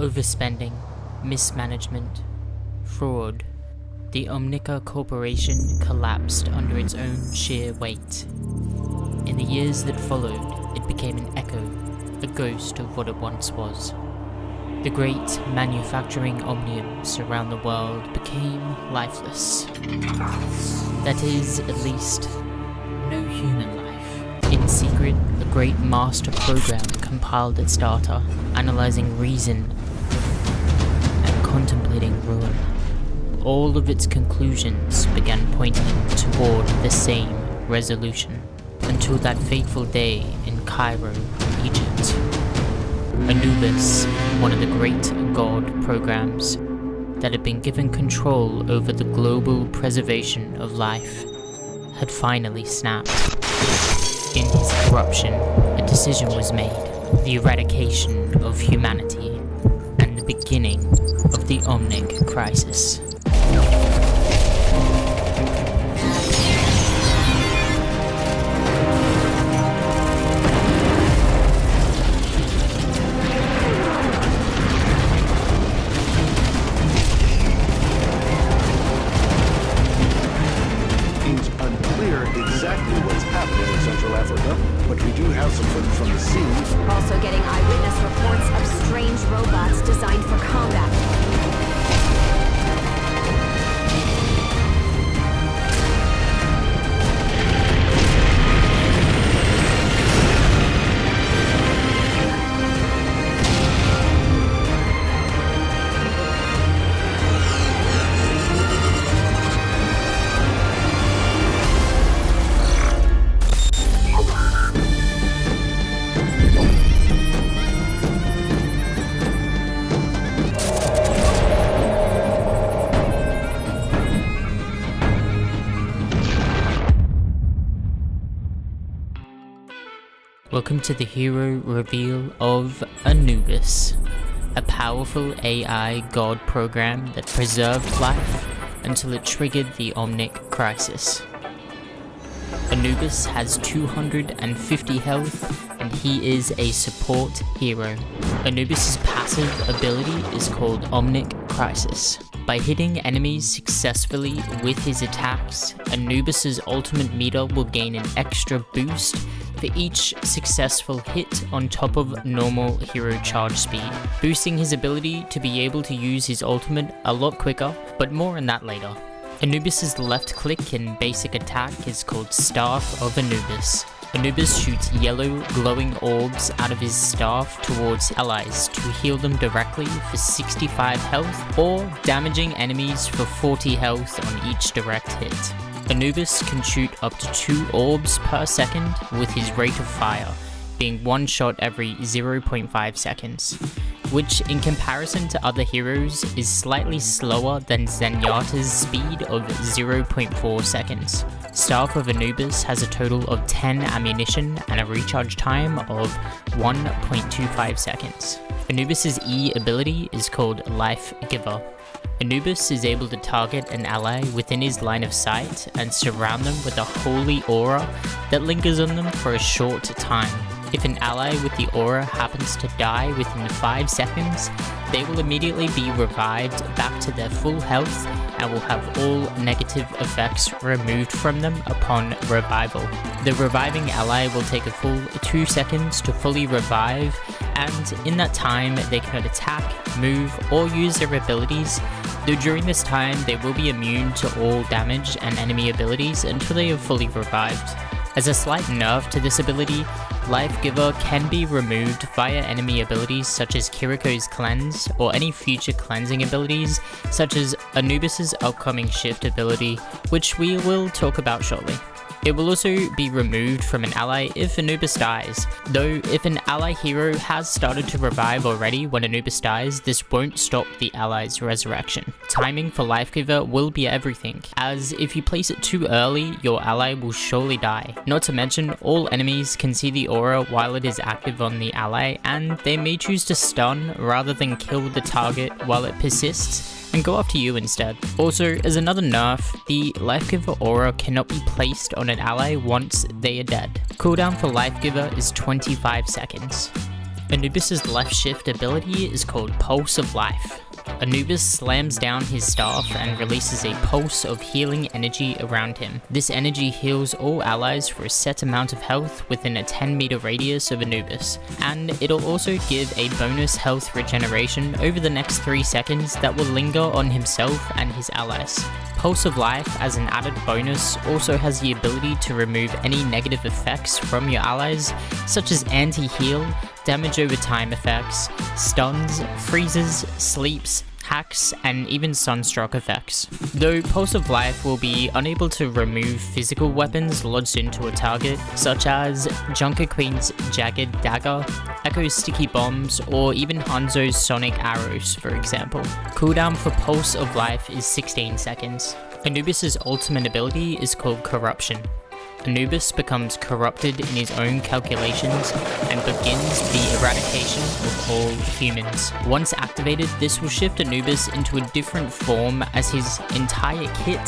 Overspending, mismanagement, fraud, the Omnic Corporation collapsed under its own sheer weight. In the years that followed, it became an echo, a ghost of what it once was. The great manufacturing omniums around the world became lifeless. That is, at least, no human life. In secret, a great master program compiled its data, analyzing reason and contemplating ruin. All of its conclusions began pointing toward the same resolution, until that fateful day in Cairo, Egypt. Anubis, one of the great god programs that had been given control over the global preservation of life, had finally snapped. In his corruption, a decision was made, the eradication of humanity, and the beginning of the Omnic Crisis. Also getting eyewitness reports of strange robots designed for combat. Welcome to the hero reveal of Anubis, a powerful AI god program that preserved life until it triggered the Omnic Crisis. Anubis has 250 health and he is a support hero. Anubis' passive ability is called Omnic Crisis. By hitting enemies successfully with his attacks, Anubis' ultimate meter will gain an extra boost for each successful hit on top of normal hero charge speed, boosting his ability to be able to use his ultimate a lot quicker, but more on that later. Anubis' left click in basic attack is called Staff of Anubis. Anubis shoots yellow glowing orbs out of his staff towards allies to heal them directly for 65 health, or damaging enemies for 40 health on each direct hit. Anubis can shoot up to 2 orbs per second with his rate of fire, being one shot every 0.5 seconds, which in comparison to other heroes is slightly slower than Jezjhart's speed of 0.4 seconds. Staff of Anubis has a total of 10 ammunition and a recharge time of 1.25 seconds. Anubis' E ability is called Life Giver. Anubis is able to target an ally within his line of sight and surround them with a holy aura that lingers on them for a short time. If an ally with the aura happens to die within 5 seconds, they will immediately be revived back to their full health and will have all negative effects removed from them upon revival. The reviving ally will take a full 2 seconds to fully revive, and in that time they cannot attack, move, or use their abilities, though during this time they will be immune to all damage and enemy abilities until they are fully revived. As a slight nerf to this ability, Life Giver can be removed via enemy abilities such as Kiriko's Cleanse, or any future cleansing abilities such as Anubis' upcoming Shift ability, which we will talk about shortly. It will also be removed from an ally if Anubis dies, though if an ally hero has started to revive already when Anubis dies, this won't stop the ally's resurrection. Timing for Life Giver will be everything, as if you place it too early, your ally will surely die. Not to mention, all enemies can see the aura while it is active on the ally, and they may choose to stun rather than kill the target while it persists, and go after you instead. Also, as another nerf, the Life Giver aura cannot be placed on an ally once they are dead. Cooldown for Life Giver is 25 seconds. Anubis's left shift ability is called Pulse of Life. Anubis slams down his staff and releases a pulse of healing energy around him. This energy heals all allies for a set amount of health within a 10-meter radius of Anubis, and it'll also give a bonus health regeneration over the next 3 seconds that will linger on himself and his allies. Pulse of Life, as an added bonus, also has the ability to remove any negative effects from your allies, such as anti-heal, damage over time effects, stuns, freezes, sleeps, hacks, and even sunstruck effects. Though Pulse of Life will be unable to remove physical weapons lodged into a target, such as Junker Queen's Jagged Dagger, Echo's Sticky Bombs, or even Hanzo's Sonic Arrows, for example. Cooldown for Pulse of Life is 16 seconds. Anubis's ultimate ability is called Corruption. Anubis becomes corrupted in his own calculations and begins the eradication of all humans. Once activated, this will shift Anubis into a different form as his entire kit,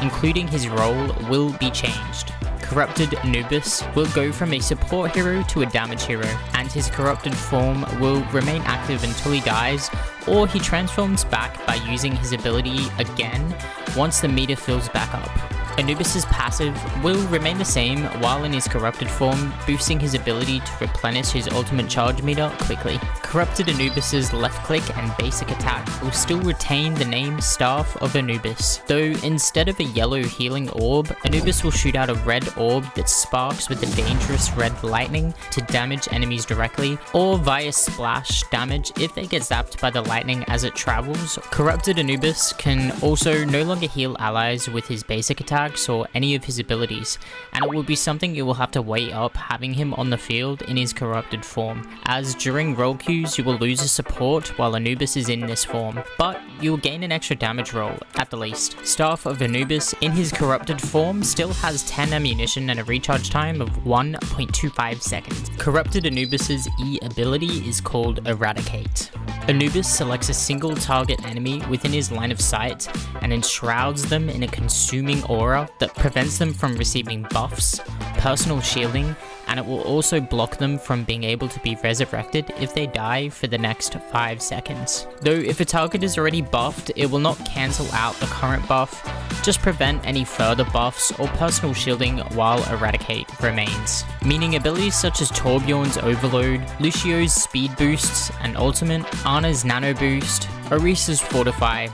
including his role, will be changed. Corrupted Anubis will go from a support hero to a damage hero, and his corrupted form will remain active until he dies, or he transforms back by using his ability again once the meter fills back up. Anubis's passive will remain the same while in his corrupted form, boosting his ability to replenish his ultimate charge meter quickly. Corrupted Anubis's left click and basic attack will still retain the name Staff of Anubis, though instead of a yellow healing orb, Anubis will shoot out a red orb that sparks with a dangerous red lightning to damage enemies directly, or via splash damage if they get zapped by the lightning as it travels. Corrupted Anubis can also no longer heal allies with his basic attack or any of his abilities, and it will be something you will have to weigh up having him on the field in his corrupted form, as during role queues you will lose a support while Anubis is in this form, but you will gain an extra damage roll at the least. Staff of Anubis in his corrupted form still has 10 ammunition and a recharge time of 1.25 seconds. Corrupted Anubis's E ability is called Eradicate. Anubis selects a single target enemy within his line of sight and enshrouds them in a consuming aura that prevents them from receiving buffs, personal shielding, and it will also block them from being able to be resurrected if they die for the next 5 seconds. Though if a target is already buffed, it will not cancel out the current buff, just prevent any further buffs or personal shielding while Eradicate remains. Meaning abilities such as Torbjorn's Overload, Lucio's Speed Boosts and Ultimate, Ana's Nano Boost, Orisa's Fortify,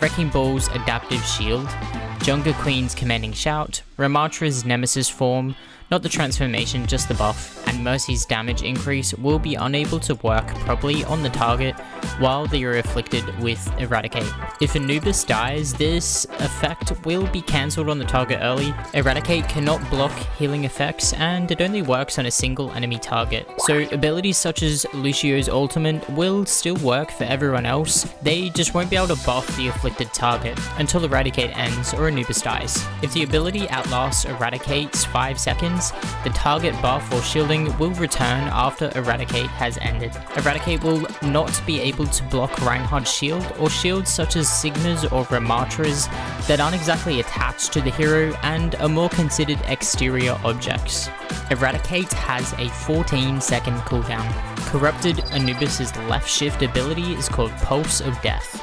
Wrecking Ball's Adaptive Shield, Junker Queen's Commanding Shout, Ramatra's Nemesis form, not the transformation, just the buff, and Mercy's damage increase will be unable to work properly on the target while they are afflicted with Eradicate. If Anubis dies, this effect will be cancelled on the target early. Eradicate cannot block healing effects, and it only works on a single enemy target. So abilities such as Lucio's ultimate will still work for everyone else, they just won't be able to buff the afflicted target until Eradicate ends or Anubis dies. If the ability outlasts Eradicate's 5 seconds, the target buff or shielding will return after Eradicate has ended. Eradicate will not be able to block Reinhardt's shield or shields such as Sigma's or Ramatra's that aren't exactly attached to the hero and are more considered exterior objects. Eradicate has a 14-second cooldown. Corrupted Anubis's left shift ability is called Pulse of Death.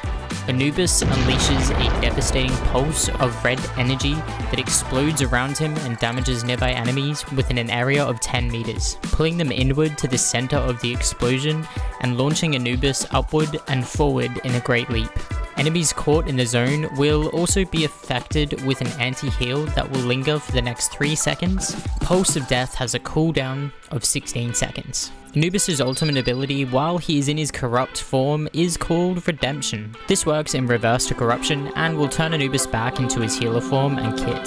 Anubis unleashes a devastating pulse of red energy that explodes around him and damages nearby enemies within an area of 10 meters, pulling them inward to the center of the explosion and launching Anubis upward and forward in a great leap. Enemies caught in the zone will also be affected with an anti-heal that will linger for the next 3 seconds. Pulse of Death has a cooldown of 16 seconds. Anubis' ultimate ability while he is in his corrupt form is called Redemption. This works in reverse to corruption and will turn Anubis back into his healer form and kit,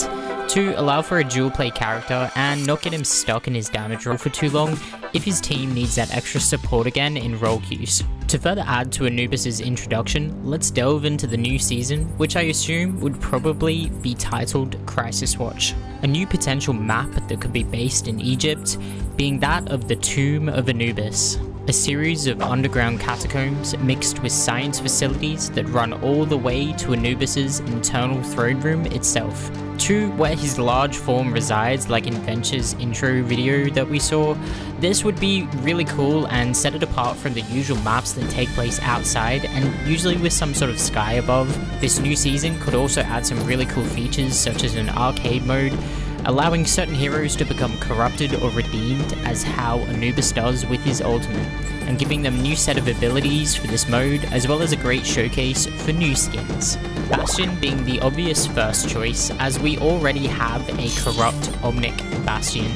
to allow for a dual play character and not get him stuck in his damage roll for too long if his team needs that extra support again in role queues. To further add to Anubis' introduction, let's delve into the new season, which I assume would probably be titled Crisiswatch. A new potential map that could be based in Egypt, being that of the Tomb of Anubis. A series of underground catacombs mixed with science facilities that run all the way to Anubis' internal throne room itself. to where his large form resides, like in Venture's intro video that we saw. This would be really cool and set it apart from the usual maps that take place outside and usually with some sort of sky above. This new season could also add some really cool features such as an arcade mode, allowing certain heroes to become corrupted or redeemed as how Anubis does with his ultimate, and giving them a new set of abilities for this mode, as well as a great showcase for new skins. Bastion being the obvious first choice, as we already have a corrupt Omnic Bastion.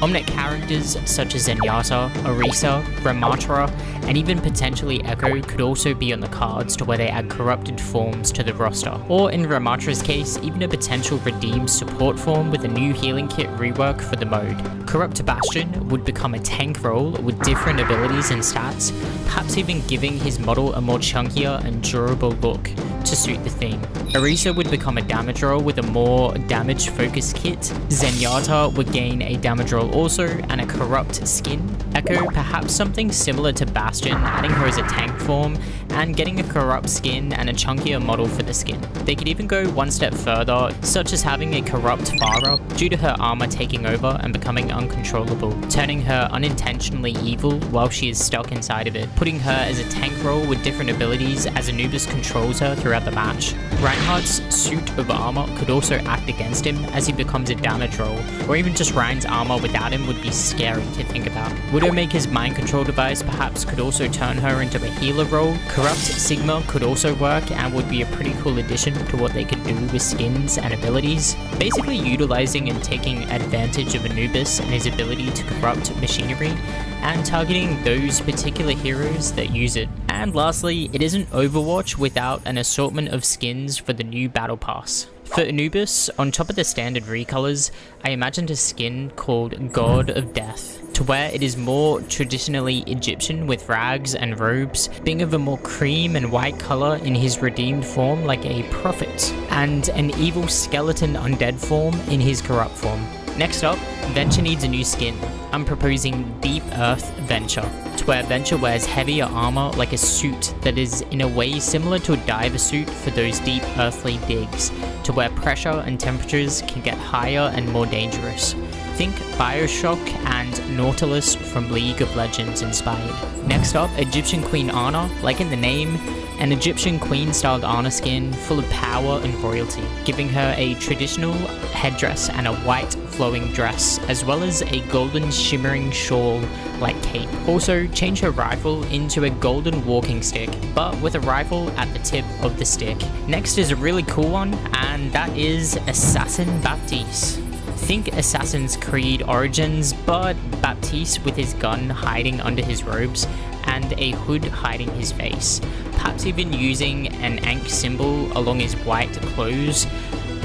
Omnic characters such as Zenyatta, Orisa, Ramatra, and even potentially Echo could also be on the cards to where they add corrupted forms to the roster. Or in Ramatra's case, even a potential redeemed support form with a new healing kit rework for the mode. Corrupt Bastion would become a tank role with different abilities and stats, perhaps even giving his model a more chunkier and durable look to suit the theme. Orisa would become a damage role with a more damage focused kit. Zenyatta would gain a damage role also and a corrupt skin. Echo perhaps something similar to Bastion, adding her as a tank form and getting a corrupt skin and a chunkier model for the skin. They could even go one step further, such as having a corrupt Pharah due to her armor taking over and becoming uncontrollable, turning her unintentionally evil while she is stuck inside of it, putting her as a tank role with different abilities as Anubis controls her throughout the match. Reinhardt's suit of armor could also act against him as he becomes a damage role, or even just Rein's armor without him would be scary to think about. Widowmaker's mind control device perhaps could also turn her into a healer role. Corrupt Sigma could also work and would be a pretty cool addition to what they could do with skins and abilities, basically utilizing and taking advantage of Anubis and his ability to corrupt machinery and targeting those particular heroes that use it. And lastly, it isn't Overwatch without an assortment of skins for the new Battle Pass. For Anubis, on top of the standard recolors, I imagined a skin called God of Death, to where it is more traditionally Egyptian with rags and robes, being of a more cream and white color in his redeemed form like a prophet, and an evil skeleton undead form in his corrupt form. Next up, Venture needs a new skin. I'm proposing Deep Earth Venture, to where Venture wears heavier armor like a suit that is in a way similar to a diver suit for those deep earthly digs, to where pressure and temperatures can get higher and more dangerous. Think Bioshock and Nautilus from League of Legends inspired. Next up, Egyptian Queen Ana, like in the name, an Egyptian queen styled Ana skin full of power and royalty, giving her a traditional headdress and a white flowing dress, as well as a golden shimmering shawl like cape. Also, change her rifle into a golden walking stick, but with a rifle at the tip of the stick. Next is a really cool one, and that is Assassin Baptiste. Think Assassin's Creed Origins, but Baptiste with his gun hiding under his robes and a hood hiding his face, perhaps even using an Ankh symbol along his white clothes.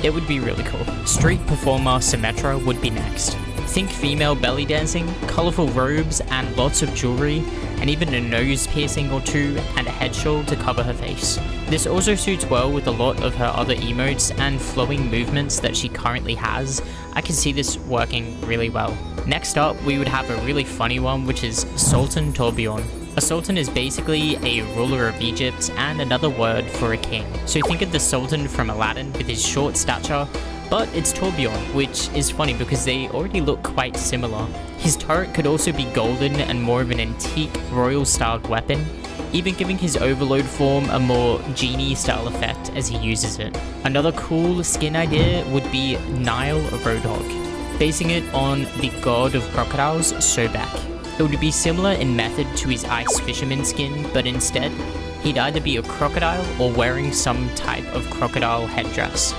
It would be really cool. Street performer Symmetra would be next. Think female belly dancing, colourful robes and lots of jewellery, and even a nose piercing or two and a head shawl to cover her face. This also suits well with a lot of her other emotes and flowing movements that she currently has. I can see this working really well. Next up, we would have a really funny one, which is Sultan Tourbillon. A sultan is basically a ruler of Egypt and another word for a king. So think of the sultan from Aladdin with his short stature, but it's Tourbillon, which is funny because they already look quite similar. His turret could also be golden and more of an antique royal styled weapon, even giving his overload form a more genie style effect as he uses it. Another cool skin idea would be Nile Roadhog, basing it on the god of crocodiles, Sobek. It would be similar in method to his ice fisherman skin, but instead, he'd either be a crocodile or wearing some type of crocodile headdress.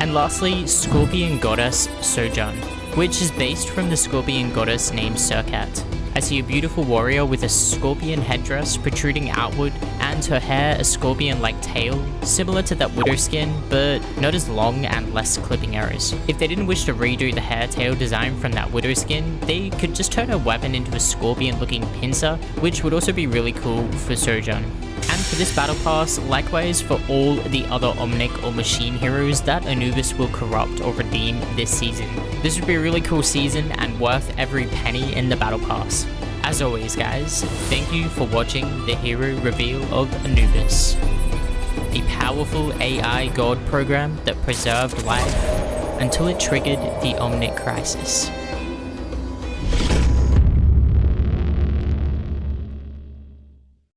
And lastly, Scorpion Goddess Sojourn, which is based from the scorpion goddess named Serket. I see a beautiful warrior with a scorpion headdress protruding outward and her hair a scorpion-like tail, similar to that widow skin, but not as long and less clipping errors. If they didn't wish to redo the hair tail design from that widow skin, they could just turn her weapon into a scorpion-looking pincer, which would also be really cool for Sojourn. And for this battle pass, likewise for all the other Omnic or machine heroes that Anubis will corrupt or redeem this season. This would be a really cool season and worth every penny in the battle pass. As always guys, thank you for watching the hero reveal of Anubis. a powerful AI god program that preserved life until it triggered the Omnic Crisis.